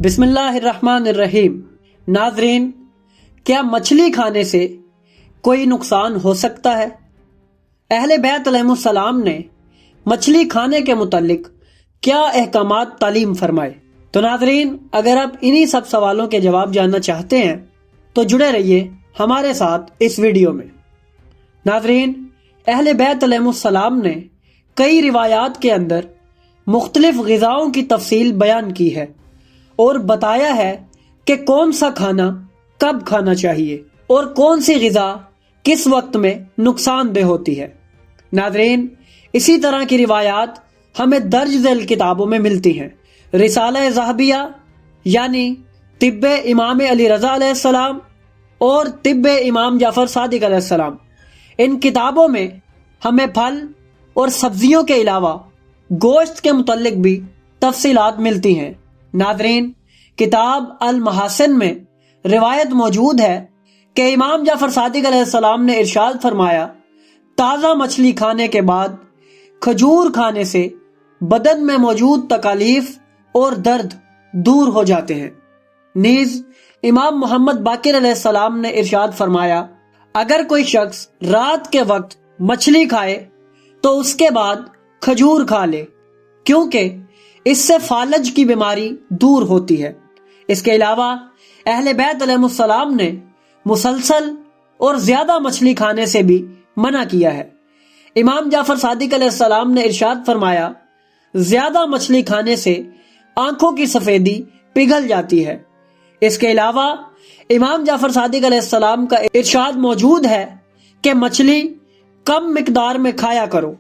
بسم اللہ الرحمن الرحیم۔ ناظرین، کیا مچھلی کھانے سے کوئی نقصان ہو سکتا ہے؟ اہل بیت علیہ السلام نے مچھلی کھانے کے متعلق کیا احکامات تعلیم فرمائے؟ تو ناظرین، اگر آپ انہی سب سوالوں کے جواب جاننا چاہتے ہیں تو جڑے رہیے ہمارے ساتھ اس ویڈیو میں۔ ناظرین، اہل بیت علیہ السلام نے کئی روایات کے اندر مختلف غذاؤں کی تفصیل بیان کی ہے اور بتایا ہے کہ کون سا کھانا کب کھانا چاہیے اور کون سی غذا کس وقت میں نقصان دہ ہوتی ہے۔ ناظرین، اسی طرح کی روایات ہمیں درج ذیل کتابوں میں ملتی ہیں۔ رسالہ ذہبیہ یعنی طب امام علی رضا علیہ السلام اور طب امام جعفر صادق علیہ السلام، ان کتابوں میں ہمیں پھل اور سبزیوں کے علاوہ گوشت کے متعلق بھی تفصیلات ملتی ہیں۔ ناظرین، کتاب المحاسن میں روایت موجود ہے کہ امام جعفر صادق علیہ السلام نے ارشاد فرمایا، تازہ مچھلی کھانے کے بعد کھجور کھانے سے بدن میں موجود تکالیف اور درد دور ہو جاتے ہیں۔ نیز امام محمد باقر علیہ السلام نے ارشاد فرمایا، اگر کوئی شخص رات کے وقت مچھلی کھائے تو اس کے بعد کھجور کھا لے، کیونکہ اس سے فالج کی بیماری دور ہوتی ہے۔ اس کے علاوہ اہل بیت علیہ السلام نے مسلسل اور زیادہ مچھلی کھانے سے بھی منع کیا ہے۔ امام جعفر صادق علیہ السلام نے ارشاد فرمایا، زیادہ مچھلی کھانے سے آنکھوں کی سفیدی پگھل جاتی ہے۔ اس کے علاوہ امام جعفر صادق علیہ السلام کا ارشاد موجود ہے کہ مچھلی کم مقدار میں کھایا کرو،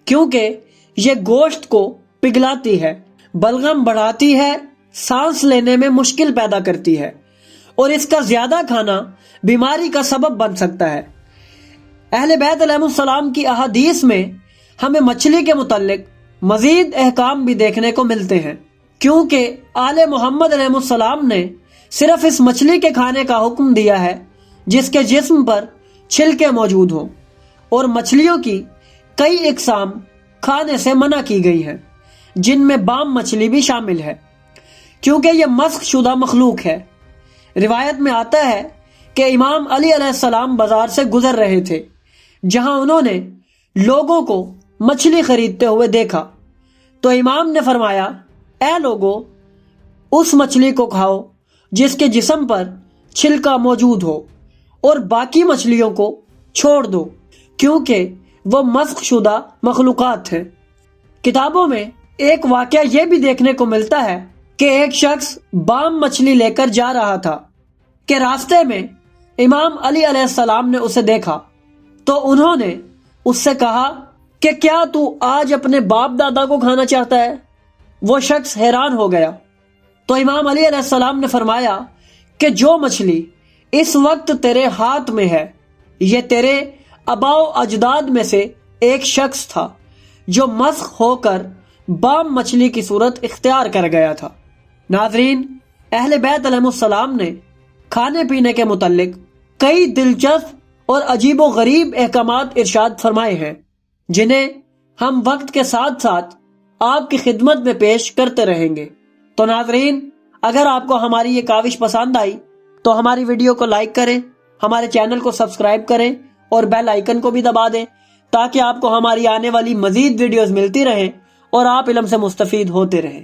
کیونکہ یہ گوشت کو پگھلاتی ہے، بلغم بڑھاتی ہے، سانس لینے میں مشکل پیدا کرتی ہے، اور اس کا زیادہ کھانا بیماری کا سبب بن سکتا ہے۔ اہل بیت علیہ السلام کی احادیث میں ہمیں مچھلی کے متعلق مزید احکام بھی دیکھنے کو ملتے ہیں، کیونکہ آل محمد علیہ السلام نے صرف اس مچھلی کے کھانے کا حکم دیا ہے جس کے جسم پر چھلکے موجود ہوں، اور مچھلیوں کی کئی اقسام کھانے سے منع کی گئی ہیں، جن میں بام مچھلی بھی شامل ہے، کیونکہ یہ مسخ شدہ مخلوق ہے۔ روایت میں آتا ہے کہ امام علی علیہ السلام بازار سے گزر رہے تھے، جہاں انہوں نے لوگوں کو مچھلی خریدتے ہوئے دیکھا، تو امام نے فرمایا، اے لوگو، اس مچھلی کو کھاؤ جس کے جسم پر چھلکا موجود ہو، اور باقی مچھلیوں کو چھوڑ دو، کیونکہ وہ مسخ شدہ مخلوقات ہیں۔ کتابوں میں ایک واقعہ یہ بھی دیکھنے کو ملتا ہے کہ ایک شخص بام مچھلی لے کر جا رہا تھا کہ راستے میں امام علی علیہ السلام نے اسے دیکھا، تو انہوں نے اس سے کہا کہ کیا تو آج اپنے باپ دادا کو کھانا چاہتا ہے؟ وہ شخص حیران ہو گیا، تو امام علی علیہ السلام نے فرمایا کہ جو مچھلی اس وقت تیرے ہاتھ میں ہے، یہ تیرے آباء و اجداد میں سے ایک شخص تھا جو مسخ ہو کر بام مچھلی کی صورت اختیار کر گیا تھا۔ ناظرین، اہل بیت علیہ السلام نے کھانے پینے کے متعلق کئی دلچسپ اور عجیب و غریب احکامات ارشاد فرمائے ہیں، جنہیں ہم وقت کے ساتھ ساتھ آپ کی خدمت میں پیش کرتے رہیں گے۔ تو ناظرین، اگر آپ کو ہماری یہ کاوش پسند آئی تو ہماری ویڈیو کو لائک کریں، ہمارے چینل کو سبسکرائب کریں اور بیل آئیکن کو بھی دبا دیں، تاکہ آپ کو ہماری آنے والی مزید ویڈیوز ملتی رہیں اور آپ علم سے مستفید ہوتے رہیں۔